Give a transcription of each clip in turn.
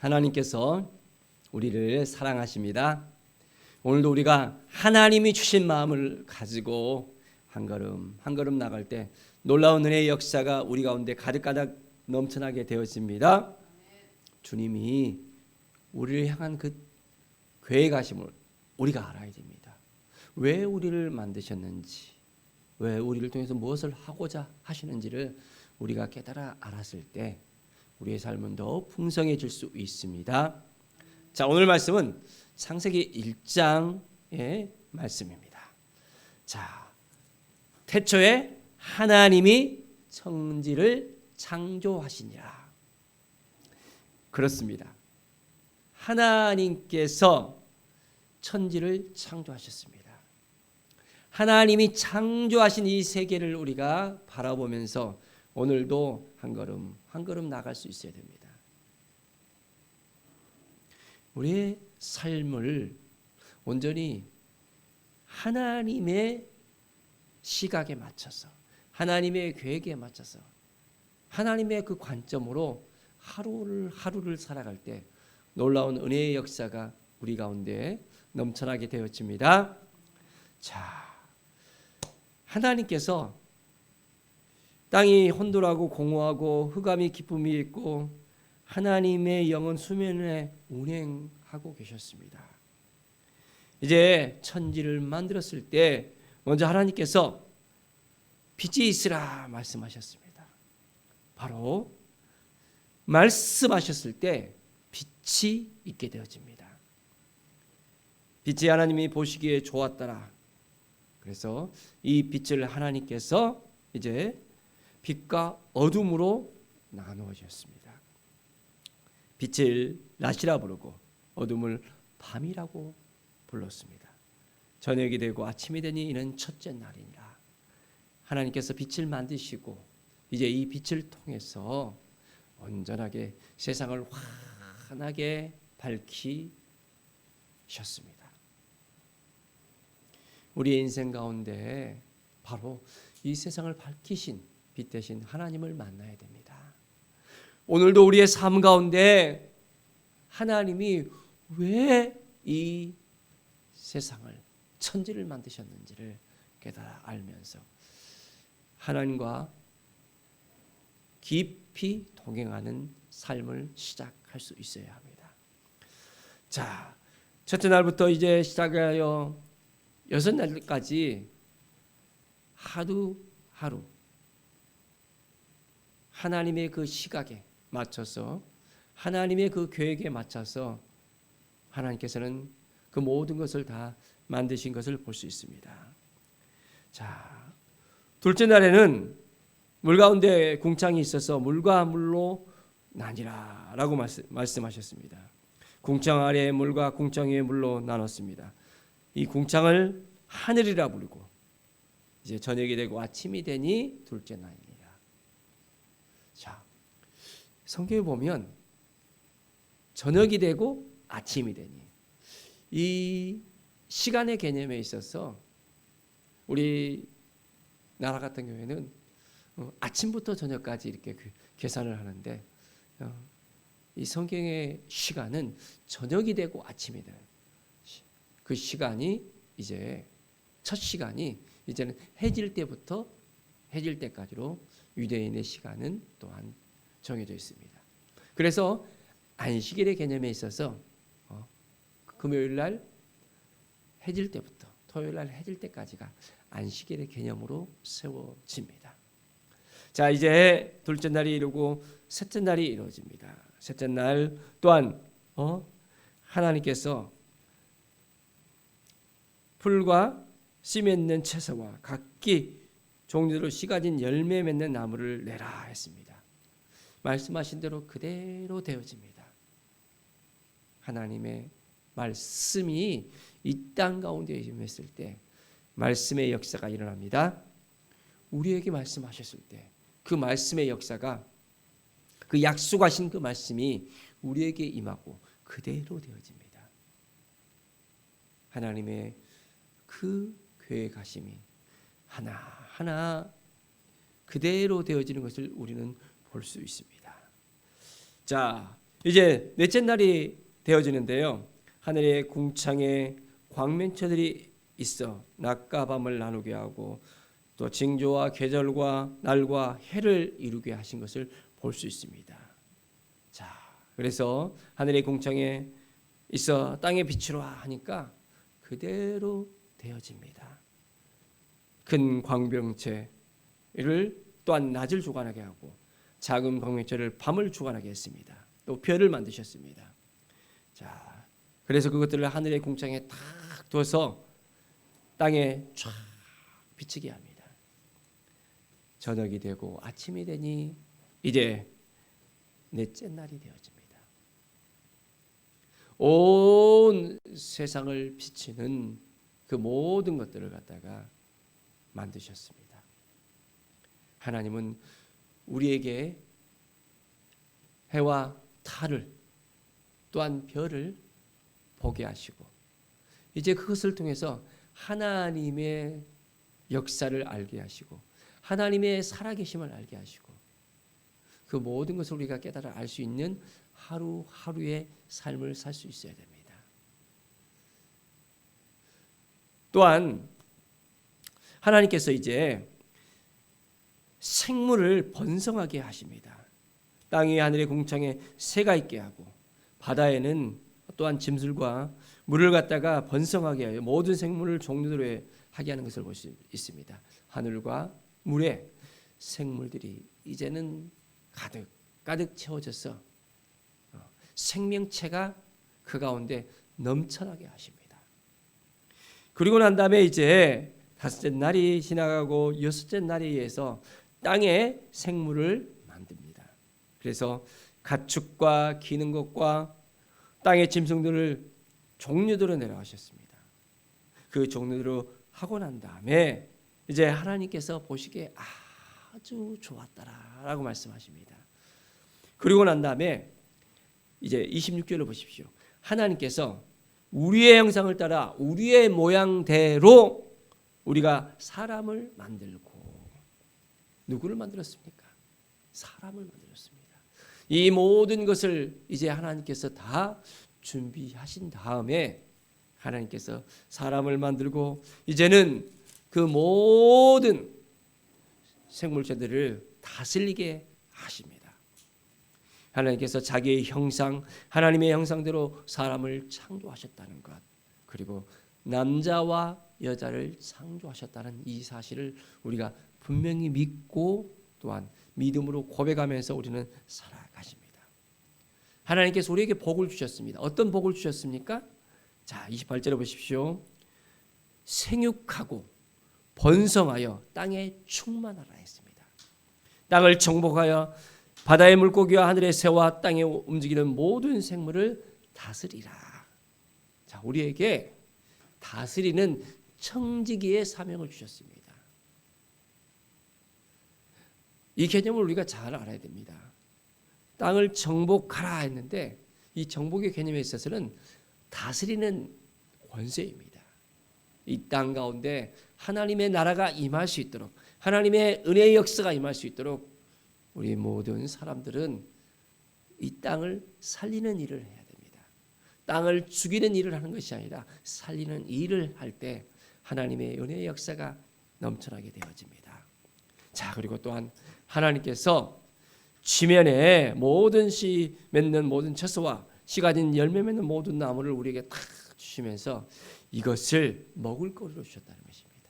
하나님께서 우리를 사랑하십니다. 오늘도 우리가 하나님이 주신 마음을 가지고 한 걸음 한 걸음 나갈 때 놀라운 은혜의 역사가 우리 가운데 가득가득 넘쳐나게 되어집니다. 주님이 우리를 향한 그 계획하심을 우리가 알아야 됩니다. 왜 우리를 만드셨는지, 왜 우리를 통해서 무엇을 하고자 하시는지를 우리가 깨달아 알았을 때 우리의 삶은 더 풍성해질 수 있습니다. 자, 오늘 말씀은 창세기 1장의 말씀입니다. 자, 태초에 하나님이 천지를 창조하시니라. 그렇습니다. 하나님께서 천지를 창조하셨습니다. 하나님이 창조하신 이 세계를 우리가 바라보면서 오늘도 한 걸음 한 걸음 나갈 수 있어야 됩니다. 우리의 삶을 온전히 하나님의 시각에 맞춰서, 하나님의 계획에 맞춰서, 하나님의 그 관점으로 하루를 살아갈 때 놀라운 은혜의 역사가 우리 가운데 넘쳐나게 되어집니다. 자, 하나님께서 땅이 혼돈하고 공허하고 흑암이 깊음이 있고 하나님의 영은 수면에 운행하고 계셨습니다. 이제 천지를 만들었을 때 먼저 하나님께서 빛이 있으라 말씀하셨습니다. 바로 말씀하셨을 때 빛이 있게 되어집니다. 빛이 하나님이 보시기에 좋았더라. 그래서 이 빛을 하나님께서 이제 빛과 어둠으로 나누어졌습니다. 빛을 낮이라 부르고 어둠을 밤이라고 불렀습니다. 저녁이 되고 아침이 되니 이는 첫째 날이니라. 하나님께서 빛을 만드시고 이제 이 빛을 통해서 온전하게 세상을 환하게 밝히셨습니다. 우리의 인생 가운데 바로 이 세상을 밝히신 빛 대신 하나님을 만나야 됩니다. 오늘도 우리의 삶 가운데 하나님이 왜 이 세상을 천지를 만드셨는지를 깨달아 알면서 하나님과 깊이 동행하는 삶을 시작할 수 있어야 합니다. 자, 첫째 날부터 이제 시작하여 6날까지 하루 하나님의 그 시각에 맞춰서 하나님의 그 계획에 맞춰서 하나님께서는 그 모든 것을 다 만드신 것을 볼 수 있습니다. 자, 둘째 날에는 물 가운데 궁창이 있어서 물과 물로 나뉘라 라고 말씀하셨습니다. 궁창 아래의 물과 궁창 위의 물로 나눴습니다. 이 궁창을 하늘이라 부르고 이제 저녁이 되고 아침이 되니 둘째 날이니라. 자, 성경에 보면 저녁이 되고 아침이 되니 이 시간의 개념에 있어서 우리 나라 같은 경우에는 아침부터 저녁까지 이렇게 계산을 하는데 이 성경의 시간은 저녁이 되고 아침이 되는 그 시간이 이제 첫 시간이 이제는 해질 때부터 해질 때까지로 유대인의 시간은 또한 정해져 있습니다. 그래서 안식일의 개념에 있어서 금요일 날 해질 때부터 토요일 날 해질 때까지가 안식일의 개념으로 세워집니다. 자, 이제 둘째 날이 이루고 셋째 날이 이루어집니다. 셋째 날 또한 하나님께서 풀과 씨 맺는 채소와 각기 종류로 씨 가진 열매 맺는 나무를 내라 했습니다. 말씀하신 대로 그대로 되어집니다. 하나님의 말씀이 이 땅 가운데 임했을 때 말씀의 역사가 일어납니다. 우리에게 말씀하셨을 때 그 말씀의 역사가 그 약속하신 그 말씀이 우리에게 임하고 그대로 되어집니다. 하나님의 그 계획하심이 하나하나 그대로 되어지는 것을 우리는 볼 수 있습니다. 자, 이제 넷째 날이 되어지는데요. 하늘의 궁창에 광명체들이 있어 낮과 밤을 나누게 하고 또 징조와 계절과 날과 해를 이루게 하신 것을 볼 수 있습니다. 자, 그래서 하늘의 궁창에 있어 땅에 비추라 하니까 그대로 되어집니다. 큰 광명체를 또한 낮을 주관하게 하고 작은 광명체를 밤을 주관하게 했습니다. 또 별을 만드셨습니다. 자, 그래서 그것들을 하늘의 궁창에 탁 둬서 땅에 쫙 비치게 합니다. 저녁이 되고 아침이 되니 이제 넷째 날이 되어집니다. 온 세상을 비치는 그 모든 것들을 갖다가 만드셨습니다. 하나님은 우리에게 해와 달을 또한 별을 보게 하시고 이제 그것을 통해서 하나님의 역사를 알게 하시고 하나님의 살아계심을 알게 하시고 그 모든 것을 우리가 깨달아 알 수 있는 하루하루의 삶을 살 수 있어야 됩니다. 또한 하나님께서 이제 생물을 번성하게 하십니다. 땅 위에 하늘의 궁창에 새가 있게 하고 바다에는 또한 짐승과 물을 갖다가 번성하게 하여 모든 생물을 종류대로 하게 하는 것을 볼 수 있습니다. 하늘과 물에 생물들이 이제는 가득 채워져서 생명체가 그 가운데 넘쳐나게 하십니다. 그리고 난 다음에 이제 다섯째 날이 지나가고 여섯째 날에 의해서 땅에 생물을 만듭니다. 그래서 가축과 기는 것과 땅의 짐승들을 종류대로 내려가셨습니다. 그 종류대로 하고 난 다음에 이제 하나님께서 보시기에 아주 좋았다라고 말씀하십니다. 그리고 난 다음에 이제 26절을 보십시오. 하나님께서 우리의 형상을 따라 우리의 모양대로 우리가 사람을 만들고 누구를 만들었습니까? 사람을 만들었습니다. 이 모든 것을 이제 하나님께서 다 준비하신 다음에 하나님께서 사람을 만들고 이제는 그 모든 생물체들을 다스리게 하십니다. 하나님께서 자기의 형상, 하나님의 형상대로 사람을 창조하셨다는 것, 그리고 남자와 여자를 창조하셨다는 이 사실을 우리가 분명히 믿고 또한 믿음으로 고백하면서 우리는 살아가십니다. 하나님께서 우리에게 복을 주셨습니다. 어떤 복을 주셨습니까? 자, 28절에 보십시오. 생육하고 번성하여 땅에 충만하라 했습니다. 땅을 정복하여 바다의 물고기와 하늘의 새와 땅에 움직이는 모든 생물을 다스리라. 자, 우리에게 다스리는 청지기의 사명을 주셨습니다. 이 개념을 우리가 잘 알아야 됩니다. 땅을 정복하라 했는데 이 정복의 개념에 있어서는 다스리는 권세입니다. 이 땅 가운데 하나님의 나라가 임할 수 있도록 하나님의 은혜의 역사가 임할 수 있도록 우리 모든 사람들은 이 땅을 살리는 일을 해야 됩니다. 땅을 죽이는 일을 하는 것이 아니라 살리는 일을 할 때 하나님의 은혜의 역사가 넘쳐나게 되어집니다. 자, 그리고 또한 하나님께서 지면에 모든 씨 맺는 모든 채소와 씨 가진 열매 맺는 모든 나무를 우리에게 다 주시면서 이것을 먹을 거리로 주셨다는 것입니다.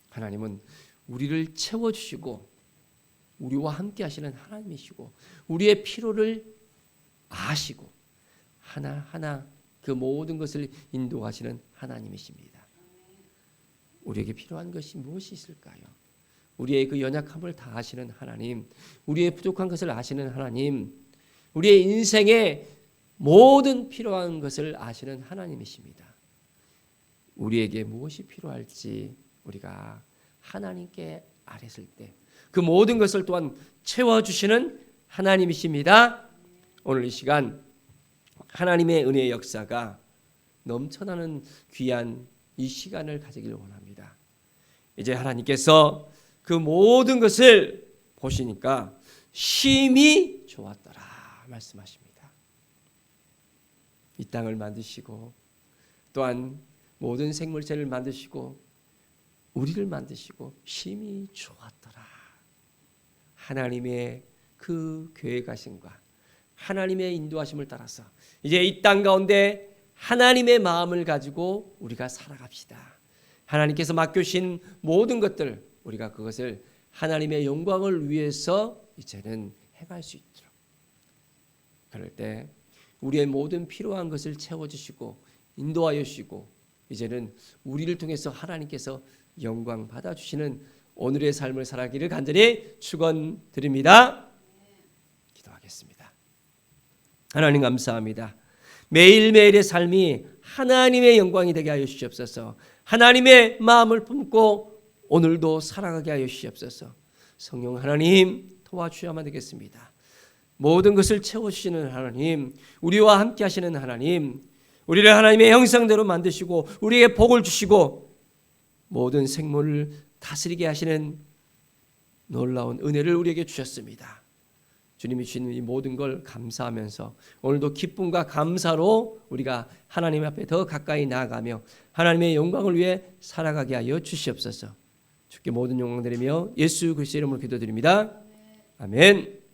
하나님은 우리를 채워주시고 우리와 함께 하시는 하나님이시고 우리의 필요를 아시고 하나하나 그 모든 것을 인도하시는 하나님이십니다. 우리에게 필요한 것이 무엇이 있을까요? 우리의 그 연약함을 다 아시는 하나님, 우리의 부족한 것을 아시는 하나님, 우리의 인생의 모든 필요한 것을 아시는 하나님이십니다. 우리에게 무엇이 필요할지 우리가 하나님께 아뢰을 때 그 모든 것을 또한 채워주시는 하나님이십니다. 오늘 이 시간 하나님의 은혜의 역사가 넘쳐나는 귀한 이 시간을 가지기를 원합니다. 이제 하나님께서 그 모든 것을 보시니까 심히 좋았더라 말씀하십니다. 이 땅을 만드시고 또한 모든 생물체를 만드시고 우리를 만드시고 심히 좋았더라. 하나님의 그 계획하심과 하나님의 인도하심을 따라서 이제 이 땅 가운데 하나님의 마음을 가지고 우리가 살아갑시다. 하나님께서 맡겨주신 모든 것들 우리가 그것을 하나님의 영광을 위해서 이제는 행할 수 있도록, 그럴 때 우리의 모든 필요한 것을 채워주시고 인도하여 주시고 이제는 우리를 통해서 하나님께서 영광 받아주시는 오늘의 삶을 살아가기를 간절히 축원드립니다. 기도하겠습니다. 하나님 감사합니다. 매일매일의 삶이 하나님의 영광이 되게 하여 주시옵소서. 하나님의 마음을 품고 오늘도 살아가게 하여 주시옵소서. 성령 하나님 도와주셔야만 되겠습니다. 모든 것을 채워주시는 하나님, 우리와 함께 하시는 하나님, 우리를 하나님의 형상대로 만드시고 우리에게 복을 주시고 모든 생물을 다스리게 하시는 놀라운 은혜를 우리에게 주셨습니다. 주님이 주시는 이 모든 걸 감사하면서 오늘도 기쁨과 감사로 우리가 하나님 앞에 더 가까이 나아가며 하나님의 영광을 위해 살아가게 하여 주시옵소서. 주께 모든 영광 드리며 예수 그리스도의 이름으로 기도드립니다. 아멘.